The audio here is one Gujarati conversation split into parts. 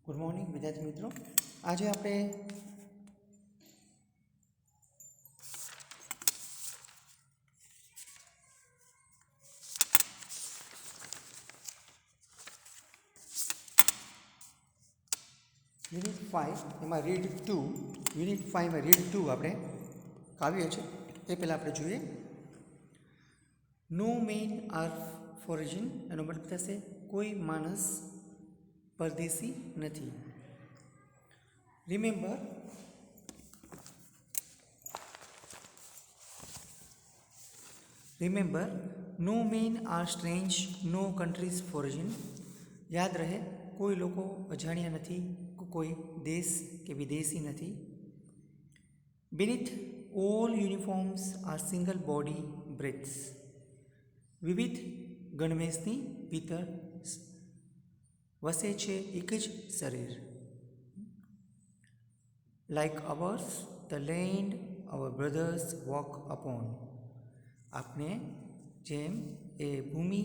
ગુડ મોર્નિંગ વિદ્યાર્થી મિત્રો. આજે આપણે યુનિટ 5 એમાં રીડ 2 યુનિટ 5માં રીડ 2 આપણે કાવ્ય છે એ પહેલાં આપણે જોઈએ. નો મેન આર ફોરેજન એનો મતલબ થશે કોઈ માણસ પરદેશી નથી. Remember no men R strange, નો કન્ટ્રીઝ ફોરેજન. યાદ રહે કોઈ લોકો અજાણ્યા નથી, કોઈ દેશ કે વિદેશી નથી. Beneath all uniforms are single body breaths. વિવિધ ગણવેશની ભીતર વસે છે એક જ શરીર. Like ours the land our brothers walk upon. આપણે જેમ એ ભૂમિ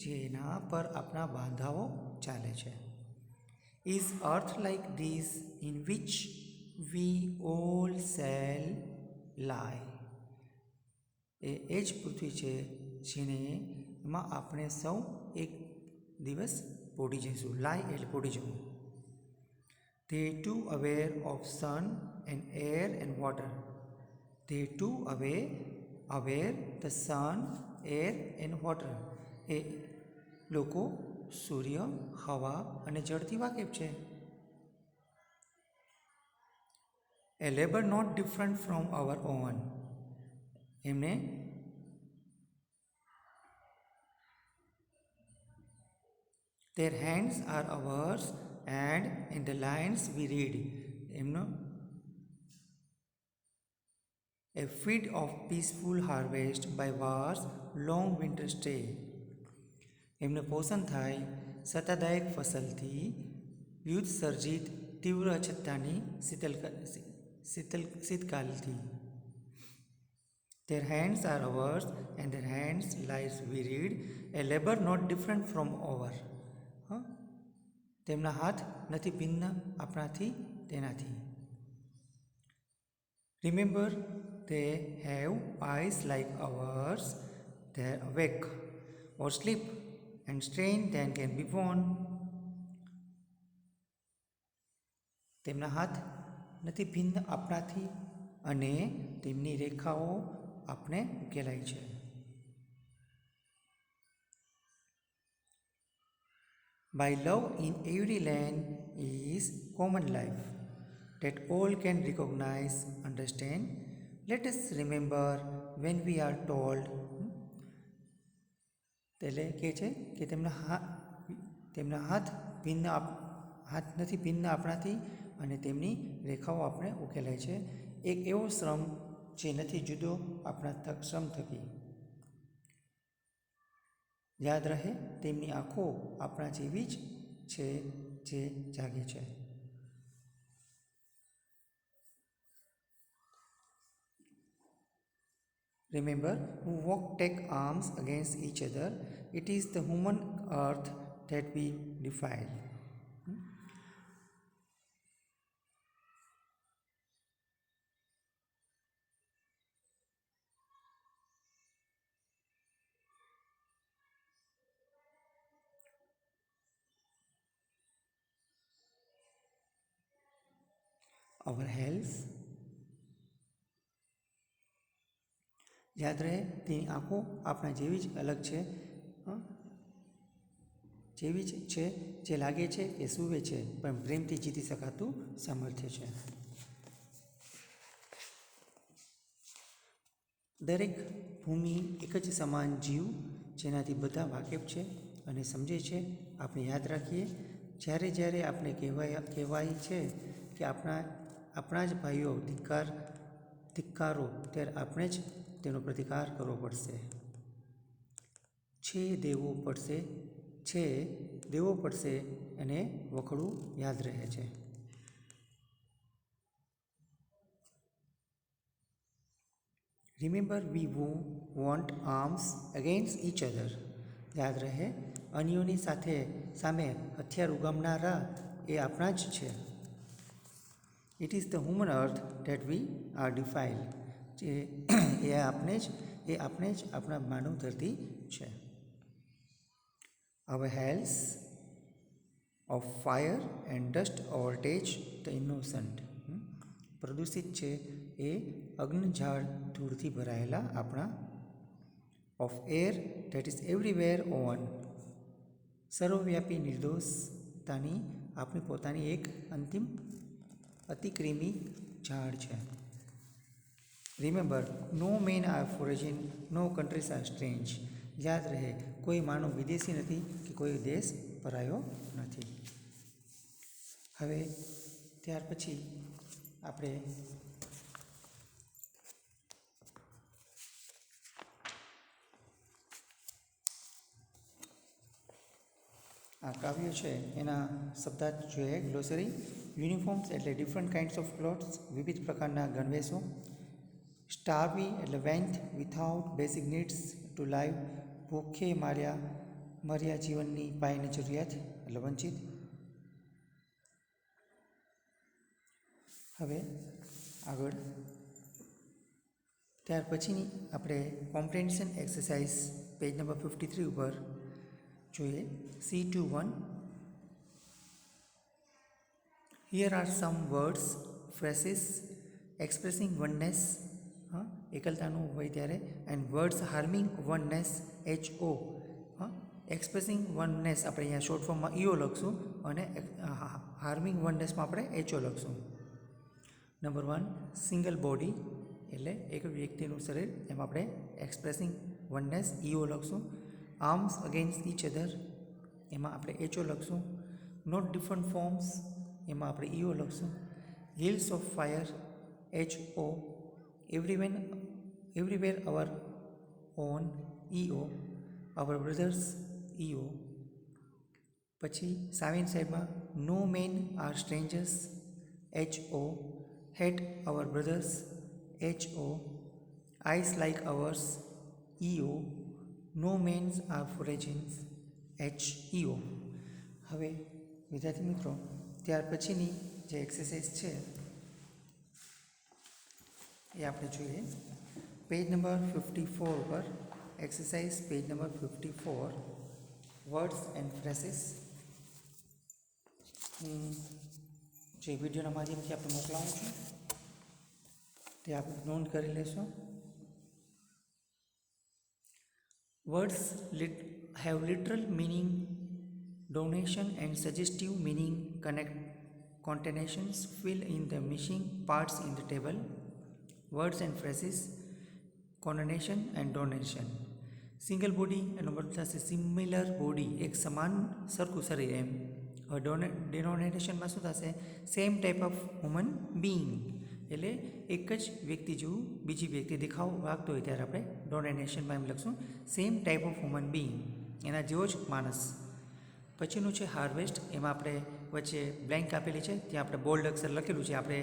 જેના પર આપણા બાંધાઓ ચાલે છે. Is earth like this in which we all shall lie. એ જ પૃથ્વી છે જેને એમાં આપણે સૌ એક દિવસ પોડી જઈશું. લાય એટલે પોડી જવું. They too aware of sun and air and water. They too aware the sun, air and water. એ લોકો સૂર્ય, હવા અને જળથી વાકેફ છે. A labor not different from our own. એમને their hands are ours and in the lines we read. એમનો a field of peaceful harvest by war's long winter stay. એમને પોષણ થાય સત્તાદાયક ફસલથી યુદ્ધ સર્જિત તીવ્ર અછતતાની શીતકાલથી. Their hands are ours and their hands lies we read. A labor not different from our. તેમના હાથ નથી ભિન્ન આપણાથી તેનાથી. Remember they have eyes like ours. They are awake or sleep and strain than can be born. તેમના હાથ નથી ભિન્ન આપણાથી અને તેમની રેખાઓ આપણે ઉકેલાય છે. By love in every land is common life that all can recognize, understand. Let us remember when we are told. એટલે કહે છે કે તેમના હાથ નથી ભિન્ન આપણાથી અને તેમની રેખાઓ આપણે ઉકેલાય છે. એક એવો શ્રમ જે નથી જુદો આપણા શ્રમ થકી. યાદ રહે તેમની આંખો આપણા જેવી જ છે જે જાગે છે. Remember who walk take arms against each other. It is the human earth that we defile. Our health. યાદ રહે તેની આંખો આપણા જેવી જ અલગ છે, જેવી જ છે જે લાગે છે કે સૂવે છે પણ પ્રેમથી જીતી શકાતું સામર્થ્ય છે. દરેક ભૂમિ એક જ સમાન જીવ જેનાથી બધા વાકેફ છે અને સમજે છે. આપણે યાદ રાખીએ જ્યારે જ્યારે આપણે કહેવાય છે કે આપણા જ ભાઈઓ ધિક્કારો ત્યારે આપણે જ તેનો પ્રતિકાર કરવો પડશે. દેવો પડશે અને વખડું યાદ રહે છે. Remember we want arms against each other. યાદ રહે અન્યોની સામે હથિયાર ઉગામનારા એ આપણા જ છે. It is the human earth that we are defiled. જે એ આપણે જ આપણા માનવ ધરતી છે. Our hells of fire and dust overtake the innocent. પ્રદૂષિત છે એ અગ્નિઝાળ ધૂળથી ભરાયેલા આપણા. Of air that is everywhere own. સર્વવ્યાપી નિર્દોષતાની આપણી પોતાની એક અંતિમ અતિક્રમી ઝાડ છે. Remember, no men are foreign, no countries are strange. યાદ રહે, કોઈ માનવ વિદેશી નથી કે કોઈ દેશ પરાયો નથી. હવે ત્યાર પછી આપણે આ કાવ્ય છે એના શબ્દાર્થ જોઈએ. ગ્લોસરી. યુનિફોર્મ્સ એટલે ડિફરન્ટ કાઇન્ડ્સ ઓફ ક્લોથ્સ, વિવિધ પ્રકારના ગણવેશો. સ્ટાર્વી એટલે want without basic needs to live, ભૂખે મર્યા જીવનની પાયાની જરૂરિયાત એટલે વંચિત. હવે આગળ ત્યાર પછીની આપણે કોમ્પ્રિહેન્શન એક્સરસાઇઝ પેજ નંબર 53 ઉપર જોઈએ. C21. Here are some words, phrases expressing oneness, એકલતાનું હોય ત્યારે, and words harming oneness, HO. Expressing oneness આપણે અહીંયા શોર્ટ ફોર્મમાં EO લખશું અને હાર્મિંગ વનનેસમાં આપણે HO લખશું. નંબર 1, સિંગલ બોડી એટલે એક વ્યક્તિનું શરીર, એમાં આપણે એક્સપ્રેસિંગ વનનેસ EO લખશું. આર્મ્સ અગેન્સ્ટ ઈચ અધર, એમાં આપણે HO લખશું. નોટ ડિફરન્ટ ફોર્મ્સ, એમાં આપણે EO લખશું. Hills of fire, HO. Everywhere our own, EO. Our brothers, EO. પછી સામેની સાઈડમાં no men are strangers, HO. Hate our brothers, HO. Eyes like ours, EO. No mens are foreigns, HEO. હવે વિદ્યાર્થી મિત્રો, ત્યાર પછીની જે એક્સરસાઇઝ છે એ આપણે જોઈએ. પેજ નંબર 54 ઉપર exercise page number 54, words and ફ્રેસીસ. જે વિડીયોના માધ્યમથી આપણે મોકલાવું છું તે આપણે નોંધ કરી લેશો. Words have literal meaning, donation and suggestive meaning. Concatenations fill in the missing parts in the table. Words and phrases, connotation and donation. Single body એનો મતલબ થશે સિમિલર બોડી, એક સમાન સરખું શરીર એમ. હવે ડેનોનેશનમાં શું થશે? Same type of human being, એટલે એક જ વ્યક્તિ જેવું બીજી વ્યક્તિ દેખાવ વાગતો હોય ત્યારે આપણે ડોનેશનમાં એમ લખશું same type of human being, એના જેવો જ માણસ. પછીનું છે હાર્વેસ્ટ, એમાં આપણે વચ્ચે બ્લેન્ક આપેલી છે, ત્યાં આપણે બોલ્ડ અક્ષર લખેલું છે, આપણે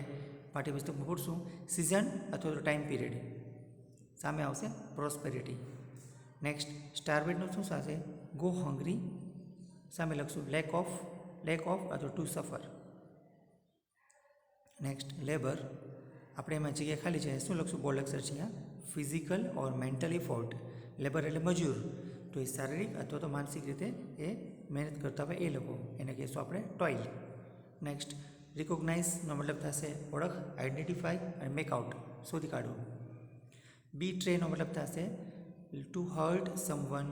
પાઠ્યપુસ્તકમાં પૂછશું સિઝન અથવા તો ટાઈમ પીરિયડ. સામે આવશે પ્રોસ્પેરિટી. નેક્સ્ટ સ્ટાર્વેડનું શું થશે? Go hungry. સામે લખશું લેક ઓફ અથવા ટુ સફર. નેક્સ્ટ લેબર, આપણે એમાં જગ્યા ખાલી છે, શું લખશું? બોલ્ડ અક્ષર છે અહીંયા, ફિઝિકલ ઓર મેન્ટલ એફોર્ટ. લેબર એટલે મજૂર, તો એ શારીરિક અથવા તો માનસિક રીતે એ મહેનત કરતા હોય એ લોકો, એને કહીશું આપણે ટોઇલ. નેક્સ્ટ રિકોગ્નાઇઝનો મતલબ થશે ઓળખ, આઈડેન્ટિફાઈ અને મેકઆઉટ, શોધી કાઢવું. બી ટ્રેનો મતલબ થશે to hurt someone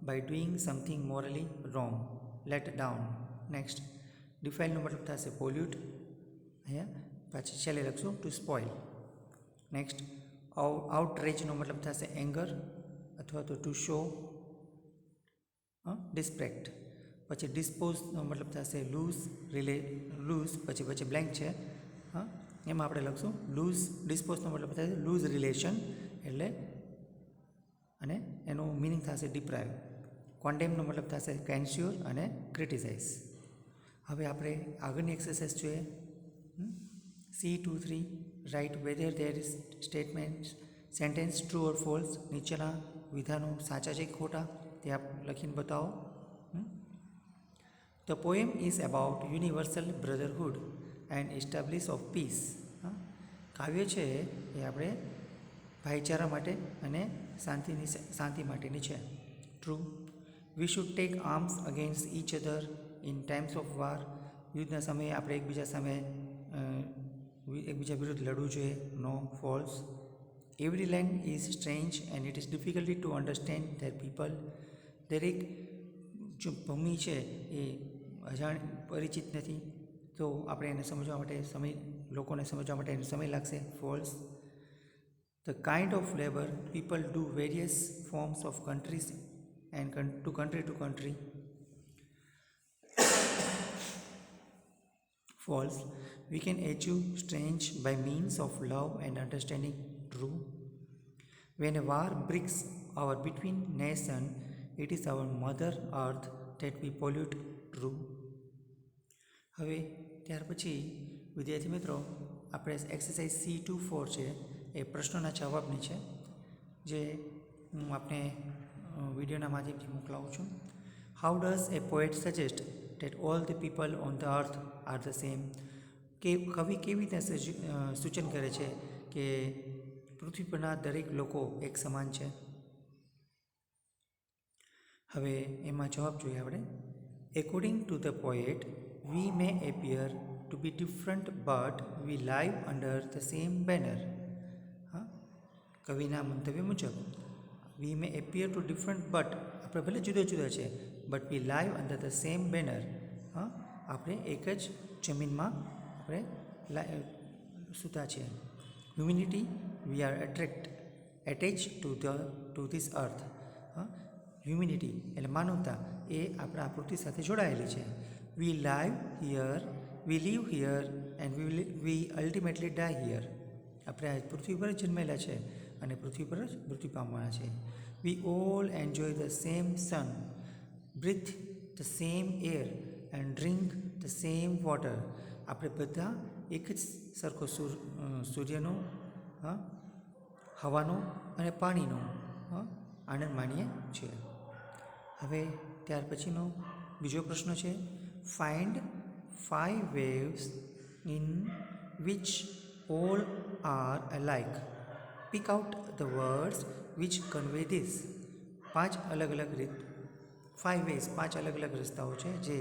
by doing something morally wrong, let down. Next ડિફાઇલનો મતલબ થશે પોલ્યુટ, અહીંયા પછી છેલ્લે લખશું ટુ સ્પોઇલ. નેક્સ્ટ આઉટરેજનો મતલબ થશે એંગર અથવા તો ટુ શો ડિસ્પ્રેક્ટ. પછી ડિસ્પોઝનો મતલબ થશે લૂઝ, પછી બ્લેન્ક છે, એમાં આપણે લખશું લૂઝ. ડિસ્પોઝનો મતલબ થશે લૂઝ રિલેશન, એટલે અને એનું મિનિંગ થશે ડિપ્રાઇવ. કોન્ડેમનો મતલબ થશે કેન્સ્યોર અને ક્રિટિસાઇઝ. હવે આપણે આગળની એક્સરસાઇઝ જોઈએ. C23, write whether there is statement sentence true or false. નીચેના વિધાનો સાચા છે કે ખોટા તે આપ લખીને બતાવો. The poem is about universal brotherhood and establish of peace. કાવ્ય છે એ આપણે ભાઈચારા માટે અને શાંતિ માટેની છે. True. We should take arms against each other in times of war. યુદ્ધના સમયે આપણે એકબીજા વિરુદ્ધ લડવું જોઈએ. No. False. Every land is strange and it is difficulty to understand their people. દરેક જો ભૂમિ છે એ પરિચિત નથી, તો આપણે એને સમજવા માટે લોકોને સમજવા માટે સમય લાગશે. False. The kind of labour people do various forms of countries and to country. False. We can achieve strange by means of love and understanding. True. When a war breaks out between nations, it is our mother earth that we pollute. True. હવે ત્યાર પછી વિદ્યાર્થી મિત્રો આપણે એક્સરસાઇઝ C2-4 છે એ પ્રશ્નોના જવાબની છે, જે હું આપને વિડીયોના માધ્યમથી મોકલાવું છું. How does A poet suggest that all the people on the earth are the same. કે કવિ કેવી રીતે સૂચન કરે છે કે પૃથ્વી પરના દરેક લોકો એક સમાન છે. હવે એમાં જવાબ જોઈએ આપણે. According to the poet we may appear to be different but we live under the same banner. કવિના મંતવ્ય મુજબ we may appear to different but આપણે ભલે જુદા જુદા છે, but we live under the same banner. આપણે એક જ જમીનમાં આપણે સૂતા છીએ. Humanity we are attach to this earth. Humanity એટલે માનવતા એ આપણા પૃથ્વી સાથે જોડાયેલી છે. We live here and V ultimately die here. આપણે આ પૃથ્વી પર જ જન્મેલા છે અને પૃથ્વી પર જ મૃત્યુ પામવાના છે. We all enjoy the same sun, breathe the same air and drink the same water. આપણે બધા એક જ સરખો સૂર્યનો, હવાનો અને પાણીનો આનંદ માણીએ છીએ. હવે ત્યાર પછીનો બીજો પ્રશ્ન છે. Find 5 waves in which all are alike. Pick out the words which convey this. 5 અલગ અલગ રસ્તાઓ છે જે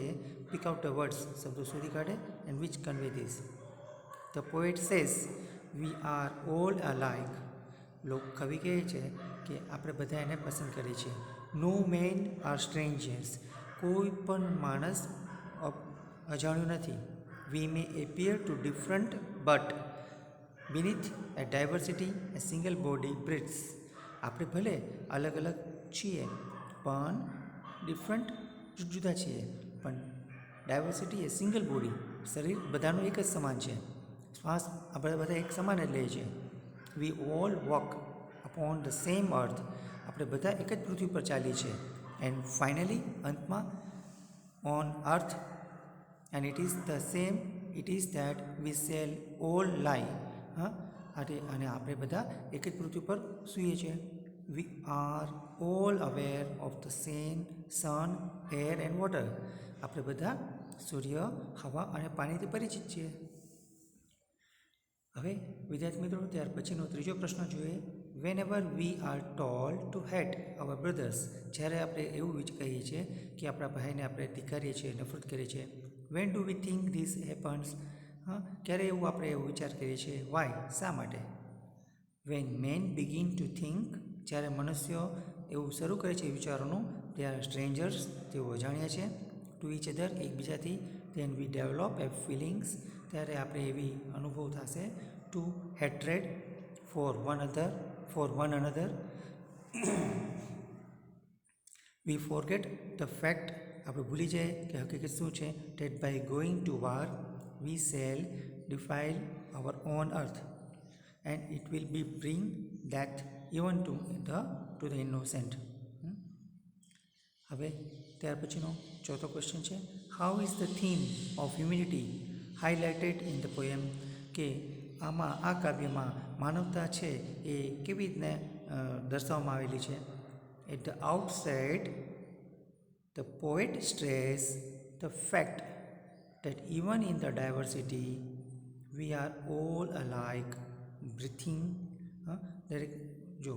pick out the words શબ્દો શોધી કાઢે and which convey this. The poet says we are all alike. કવિ કહે છે કે આપણે બધા એને પસંદ કરીએ છીએ. No men are strangers. કોઈ પણ માણસ અજાણ્યું નથી. We may appear to different but beneath a diversity a single body breathes. આપણે ભલે અલગ અલગ છીએ પણ ડિફરન્ટ જુદા છીએ, પણ ડાયવર્સિટી એ સિંગલ બોડી, શરીર બધાનું એક જ સમાન છે. શ્વાસ આપણે બધા એક સમાન જ લઈએ છીએ. We all walk upon the same earth. આપણે બધા એક જ પૃથ્વી પર ચાલીએ છીએ. એન્ડ ફાઇનલી અંતમાં on earth and it is that we shall all lie. અને આપણે બધા એક જ પૃથ્વી પર સૂઈએ છીએ. We are all aware of the same sun, air and water. આપણે બધા સૂર્ય, હવા અને પાણીથી પરિચિત છીએ. હવે વિદ્યાર્થી મિત્રો ત્યાર પછીનો ત્રીજો પ્રશ્ન જોઈએ. Whenever we are told to hate our brothers. જ્યારે આપણે એવું કહીએ છીએ કે આપણા ભાઈને આપણે ધિક્કારીએ છીએ, નફરત કરીએ છીએ. When do we think this happens. ક્યારે આપણે એવું વિચાર કરીએ છીએ? વાય, શા માટે? When man begin to think. જ્યારે મનુષ્યો એવું શરૂ કરે છે વિચારોનું, દે આર સ્ટ્રેન્જર્સ. તેઓ અજાણ્યા છે. ટુ ઇચ અધર, એકબીજાથી. Then we develop a feelings. ત્યારે આપણે એવી અનુભવ થશે. To hatred for one another. We forget the fact. આપણે ભૂલી જાય કે હકીકત શું છે. Date by going to war we shall defile our own earth and it will be bring death even to the innocent. હવે ત્યાર પછીનો ચોથો ક્વેશ્ચન છે. How is the theme of humanity highlighted in the poem. કે આ કાવ્યમાં માનવતા છે એ કેવી રીતને દર્શાવવામાં આવેલી છે. At the outset the poet stress the fact that even in the diversity, we are all alike, breathing. દરેક જો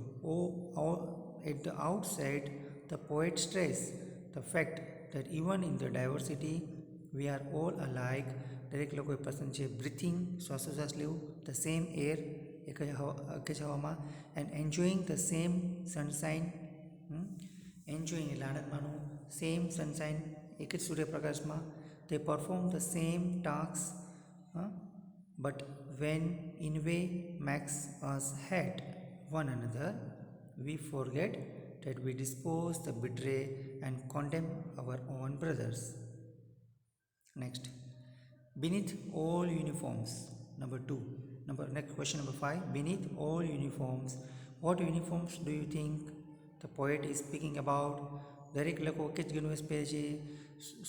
at the outside, the poet stressed the fact that even in the diversity, we are all alike. દરેક લોકોએ પસંદ છે બ્રીથિંગ, શ્વાસોશ્વાસ લેવું, ધ સેમ એર, એક જ હવામાં, and enjoying the same sunshine. Enjoying એટલે આનંદ માનવું, સેમ સનશાઇન, એક જ સૂર્યપ્રકાશમાં. they perform the same tasks, but when in way makes us hate one another, we forget that we dispose the betray and condemn our own brothers. Next, beneath all uniforms. Number 2. Next question number 5. Beneath all uniforms, what uniforms do you think the poet is speaking about? દરેક લોકો એક જ ગણવેશ પહેરે છે.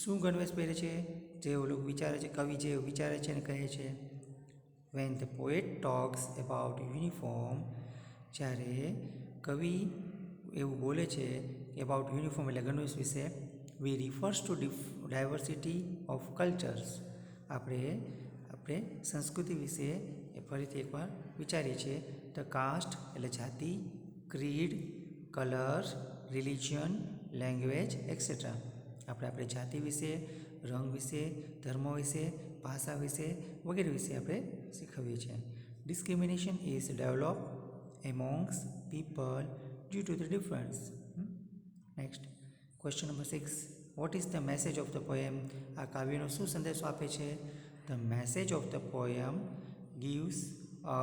શું ગણવેશ પહેરે છે? જે લોકો વિચારે છે, કવિ જે વિચારે છે અને કહે છે. When the poet talks about uniform, જ્યારે કવિ એવું બોલે છે about uniform એટલે ગણવેશ વિશે, we refers to diversity of cultures. આપણે સંસ્કૃતિ વિશે ફરીથી એકવાર વિચારીએ છીએ. ધ કાસ્ટ એટલે જાતિ, creed, colours, religion, language et cetera. આપણે જાતિ વિશે, રંગ વિશે, ધર્મ વિશે, ભાષા વિશે વગેરે વિશે આપણે શીખવીએ છીએ. Discrimination is develop amongst people due to the difference. Next question number 6. What is the message of the poem? આ કાવ્યનો શું સંદેશો આપે છે? The message of the poem gives a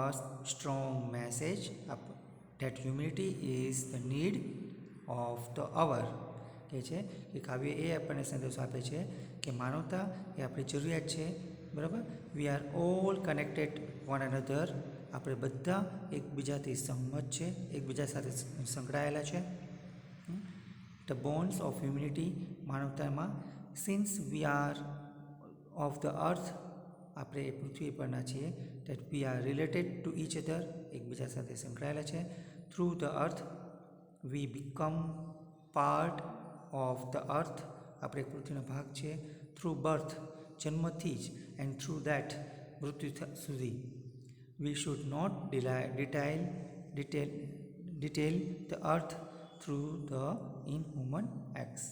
strong message that humanity is the need of the hour. કહે છે કે કાવ્ય એ આપણને સંદેશો આપે છે કે માનવતા એ આપણી જરૂરિયાત છે. બરાબર? We are all connected one another. આપણે બધા એકબીજાથી સંમત છે, એકબીજા સાથે સંકળાયેલા છે. ધ બોન્ડ્સ ઓફ હ્યુમિનિટી, માનવતામાં. Since we are of the earth, આપણે પૃથ્વી પરના છીએ. That we are related to each other, એકબીજા સાથે સંકળાયેલા છે. Through the earth we become part of the earth, આપણે પૃથ્વીનો ભાગ છે. થ્રુ બર્થ, જન્મથી જ. એન્ડ થ્રુ દેટ, મૃત્યુ સુધી. We should not detail the earth through the inhuman acts.